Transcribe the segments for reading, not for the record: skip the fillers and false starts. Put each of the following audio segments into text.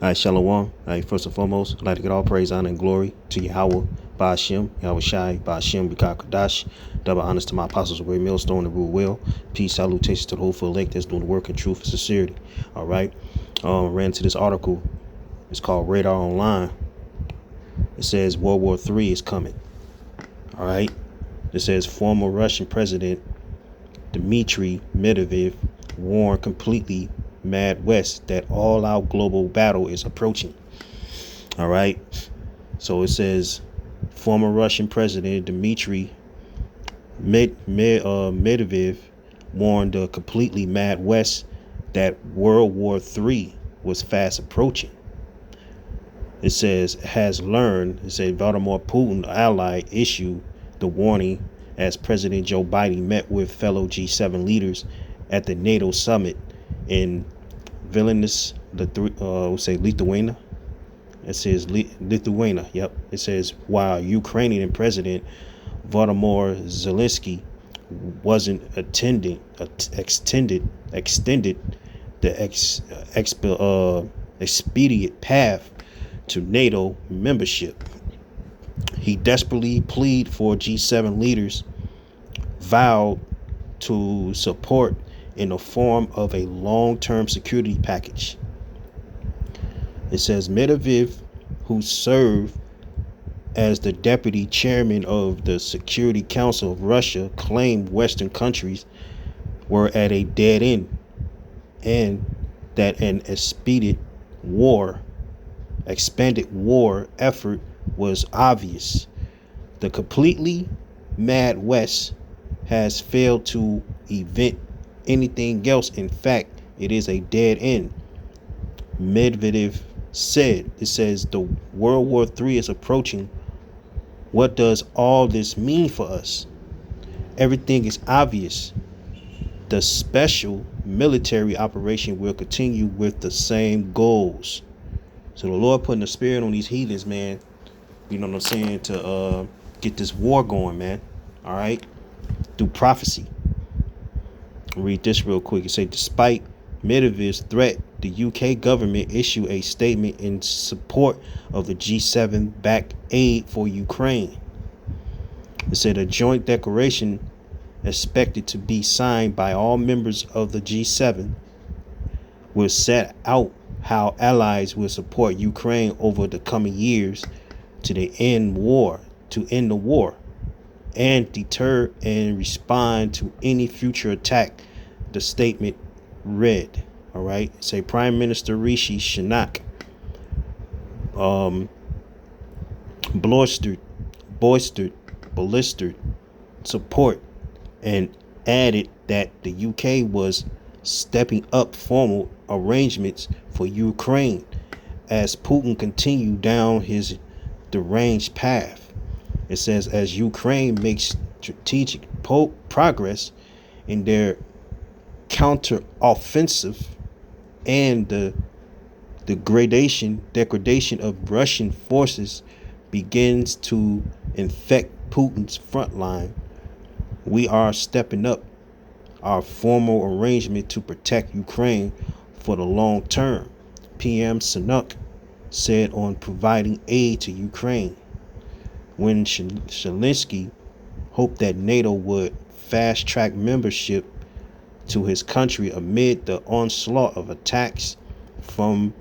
All right, Shalom. All right, first and foremost, I'd like to get all praise, honor, and glory to Yahweh, Ba'ashem, Yahweh Shai, Ba'ashem, B'Kah Kadash. Double honors to my apostles of Great Millstone and rule well. Peace, salutations to the hopeful elect that's doing the work in truth and sincerity. All right. Ran to this article. It's called Radar Online. It says World War III is coming. All right. It says former Russian President Dmitry Medvedev warned completely Mad West that all-out global battle is approaching. All right. So it says former Russian President Dmitry Medvedev warned the completely Mad West that World War III was fast approaching. It says it said Vladimir Putin ally issued the warning as President Joe Biden met with fellow G7 leaders at the NATO summit in Vilnius, Lithuania. It says Lithuania. Yep. It says while Ukrainian President Volodymyr Zelensky wasn't extended the expedient path to NATO membership. He desperately pleaded for G7 leaders vowed to support in the form of a long-term security package. It says Medvedev, who served as the deputy chairman of the Security Council of Russia, claimed Western countries were at a dead end and that an expanded war effort was obvious. The completely Mad West has failed to event anything else. In fact, it is a dead end. Medvedev said, it says the World War III is approaching. What does all this mean for us? Everything is obvious. The special military operation will continue with the same goals. So the Lord putting the spirit on these heathens, man, you know what I'm saying, to get this war going, man. All right, through prophecy. Read this real quick. It say, despite Medvedev's threat, the UK government issued a statement in support of the G7-backed aid for Ukraine. It said a joint declaration expected to be signed by all members of the G7 will set out how allies will support Ukraine over the coming years to end the war and deter and respond to any future attack, the statement read. All right. Say Prime Minister Rishi Sunak ballistic support and added that the UK was stepping up formal arrangements for Ukraine as Putin continued down his deranged path. It says as Ukraine makes strategic progress in their counteroffensive and the degradation of Russian forces begins to infect Putin's front line, we are stepping up our formal arrangement to protect Ukraine for the long term, PM Sunak said on providing aid to Ukraine. When Zelensky hoped that NATO would fast-track membership to his country amid the onslaught of attacks from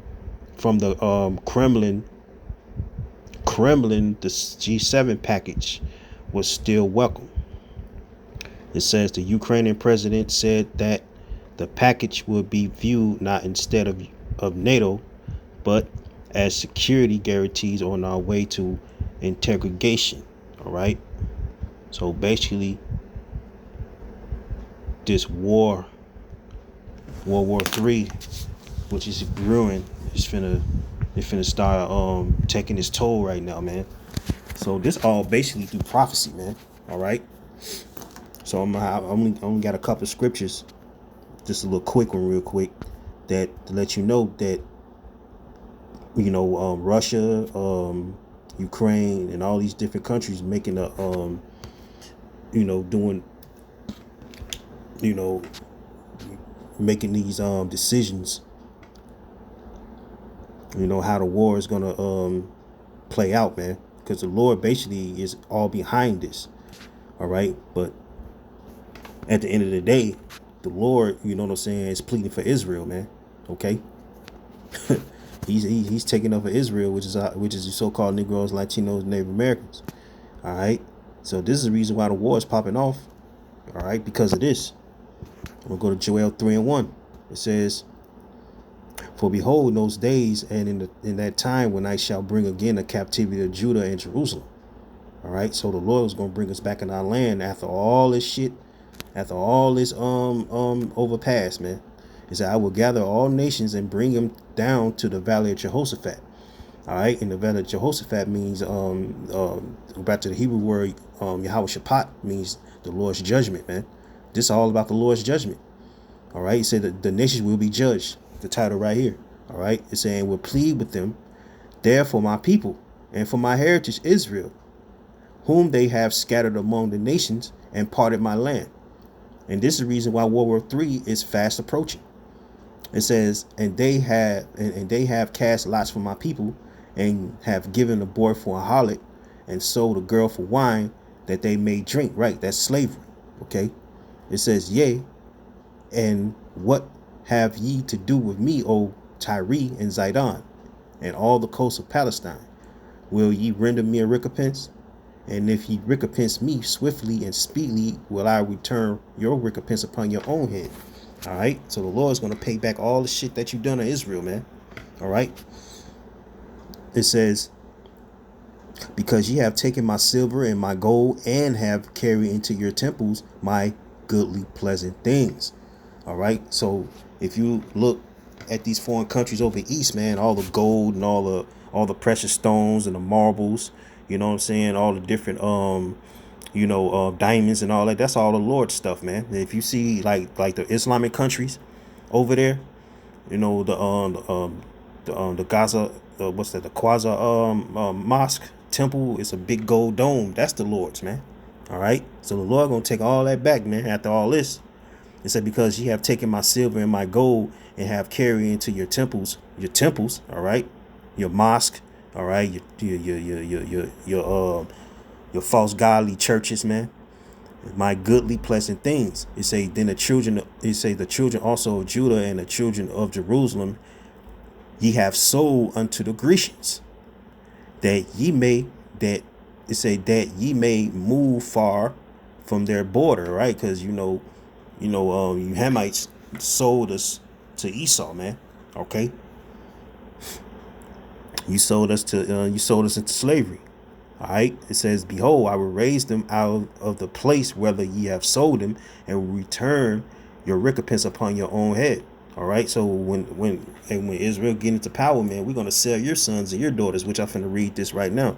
the Kremlin, the G7 package was still welcome. It says the Ukrainian president said that the package would be viewed not instead of NATO, but as security guarantees on our way to integration. All right. So basically, this World War III, which is brewing, it's finna start taking its toll right now, man. So this all basically through prophecy, man. All right. So I only got a couple of scriptures, just a little quick one, real quick, that to let you know that Russia, Ukraine, and all these different countries making making these decisions you know, how the war is gonna play out, man. Because the Lord basically is all behind this. All right. But at the end of the day, the Lord, you know what I'm saying, is pleading for Israel, man. Okay. He's taking over Israel, which is the so-called Negroes, Latinos, Native Americans. All right. So this is the reason why the war is popping off. All right, because of this. We'll go to Joel 3:1. It says, "For behold, in those days and in that time when I shall bring again the captivity of Judah and Jerusalem." All right, so the Lord is going to bring us back in our land after all this shit, after all this overpass, man. He said, "I will gather all nations and bring them down to the valley of Jehoshaphat." All right, and the valley of Jehoshaphat means go back to the Hebrew word jehoshapat, means the Lord's judgment, man. This is all about the Lord's judgment. All right, he said that the nations will be judged. The title right here. All right, it's saying, "Will plead with them, there for my people and for my heritage Israel, whom they have scattered among the nations and parted my land." And this is the reason why World War III is fast approaching. It says, and they have cast lots for my people, and have given a boy for a harlot, and sold a girl for wine, that they may drink. Right, that's slavery. Okay. It says, "Yea, and what have ye to do with me, O Tyre and Zidon, and all the coasts of Palestine? Will ye render me a recompense? And if ye recompense me swiftly and speedily, will I return your recompense upon your own head." All right. So the Lord is going to pay back all the shit that you've done to Israel, man. All right. It says, "Because ye have taken my silver and my gold, and have carried into your temples my goodly pleasant things." All right. So if you look at these foreign countries over east, man, all the gold and all the precious stones and the marbles, you know what I'm saying, all the different diamonds and all that, that's all the Lord stuff, man. And if you see like the Islamic countries over there, you know, the Gaza, what's that, the Qaza mosque temple, is a big gold dome. That's the Lord's, man. All right. So the Lord gonna take all that back, man, after all this. It said, "Because ye have taken my silver and my gold, and have carried into your temples, all right, your mosque, all right, your false godly churches, man, my goodly pleasant things." It say, "Then the children also of Judah and the children of Jerusalem, ye have sold unto the Grecians, that ye may move far from their border," right? Because you Hamites sold us to Esau, man. Okay, you sold us into slavery. All right. It says, "Behold, I will raise them out of the place whether ye have sold them, and will return your recompense upon your own head." All right. So when Israel get into power, man, we're gonna sell your sons and your daughters, which I'm finna read this right now.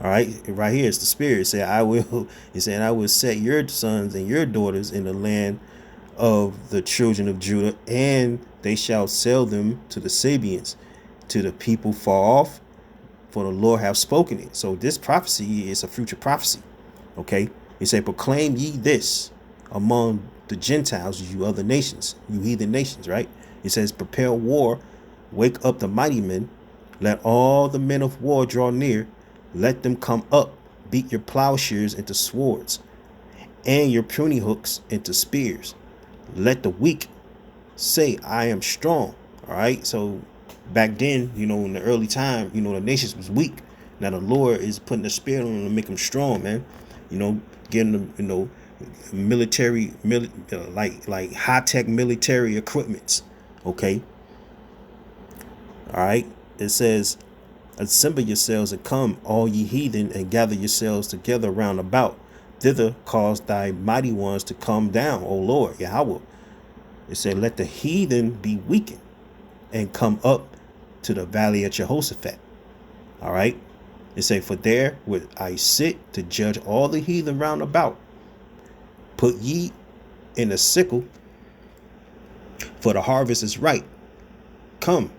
All right, right here it's the Spirit. It said, "I will set your sons and your daughters in the land of the children of Judah, and they shall sell them to the Sabians, to the people far off, for the Lord have spoken it." So this prophecy is a future prophecy. Okay. He said, "Proclaim ye this among the Gentiles, you other nations, you heathen nations," right? It says, "Prepare war, wake up the mighty men, let all the men of war draw near, let them come up, beat your plowshares into swords, and your pruning hooks into spears. Let the weak say, I am strong." All right. So back then, in the early time, the nations was weak. Now the Lord is putting the Spirit on them to make them strong, man. Getting them, like high tech military equipments. Okay. All right. It says, "Assemble yourselves and come, all ye heathen, and gather yourselves together round about. Thither cause thy mighty ones to come down, O Lord Yahweh." It said, "Let the heathen be weakened, and come up to the valley of Jehoshaphat." All right. It say, "For there would I sit to judge all the heathen round about. Put ye in a sickle, for the harvest is ripe. Come,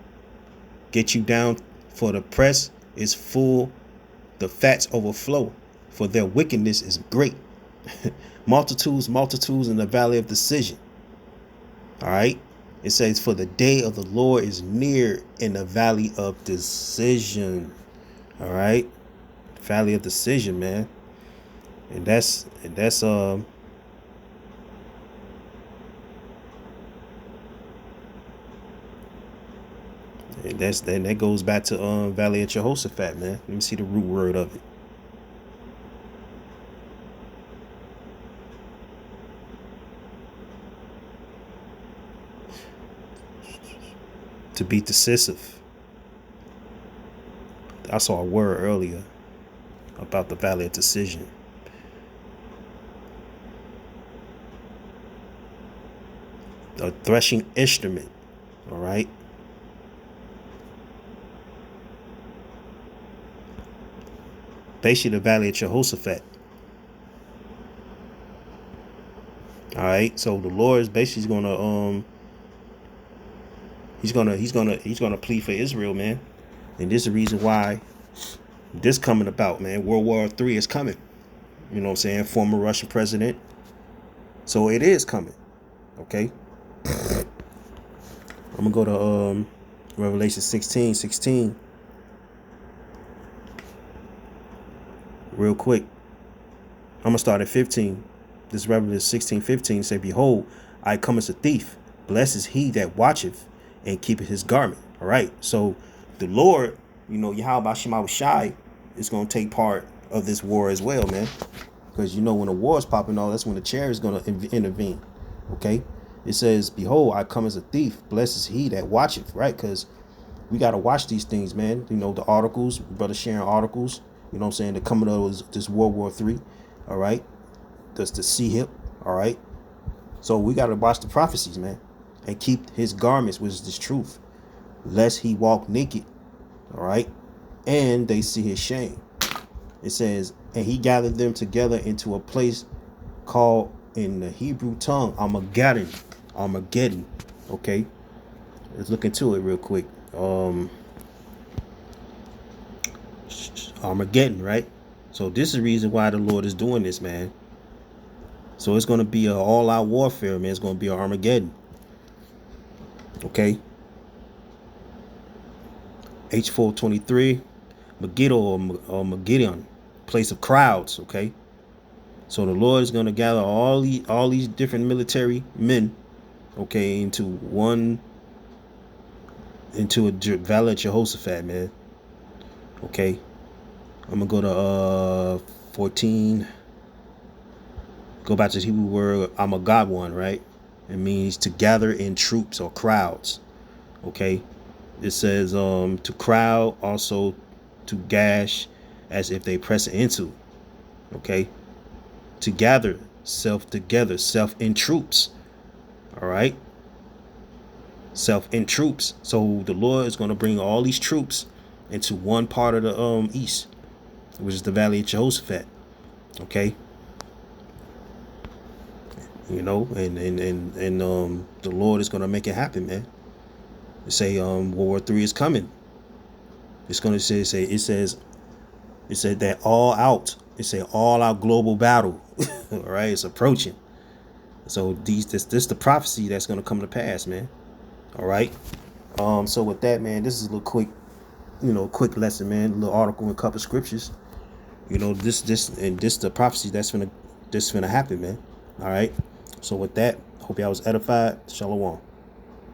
get you down, for the press is full, the fats overflow, for their wickedness is great." Multitudes in the valley of decision. All right. It says, for the day of the Lord is near in the valley of decision. All right. Valley of decision, man. And that's that goes back to Valley of Jehoshapat, man. Let me see the root word of it. To be decisive. I saw a word earlier about the Valley of Decision. A threshing instrument. All right. Basically, the Valley of Jehoshaphat. All right. So the Lord is basically gonna he's gonna plead for Israel, man. And this is the reason why this coming about, man. World War III is coming. You know what I'm saying? Former Russian president. So it is coming. Okay. I'm gonna go to Revelation 16:16 real quick. I'm gonna start at 15. This Revelation 16:15 say, behold, I come as a thief. Blessed is he that watcheth and keepeth his garment. All right. So the Lord, Yahweh Shema Shai is gonna take part of this war as well, man. Because when a war is popping off, that's when the chair is gonna intervene. Okay. It says, behold, I come as a thief. Blessed is he that watcheth, right? Because we got to watch these things, man. The articles, brother sharing articles, you know what I'm saying? The coming of this World War III, all right? That's the sea hip, all right? So we got to watch the prophecies, man, and keep his garments, which is this truth, lest he walk naked, all right? And they see his shame. It says, and he gathered them together into a place called in the Hebrew tongue, Armageddon, okay? Let's look into it real quick. Armageddon, right? So this is the reason why the Lord is doing this, man. So it's going to be an all-out warfare, man. It's going to be an Armageddon. Okay? H423, Megiddo or Megiddo, place of crowds, okay? So the Lord is going to gather all these different military men, okay, into a Valley of Jehoshaphat, man. Okay. I'm gonna go to 14. Go back to the Hebrew word I'm a God one, right? It means to gather in troops or crowds. Okay. It says to crowd, also to gash, as if they press into. Okay. To gather self together, self in troops. All right. Self in troops. So the Lord is going to bring all these troops into one part of the east, which is the Valley of Jehoshaphat. Okay. And the Lord is going to make it happen, man. They say World War III is coming. It's going to say it said that all out global battle. All right, it's approaching. So this the prophecy that's going to come to pass, man. All right. So with that, man, this is a little quick lesson, man. A little article and a couple scriptures. This the prophecy that's gonna happen, man. All right. So with that, hope y'all was edified. Shalom.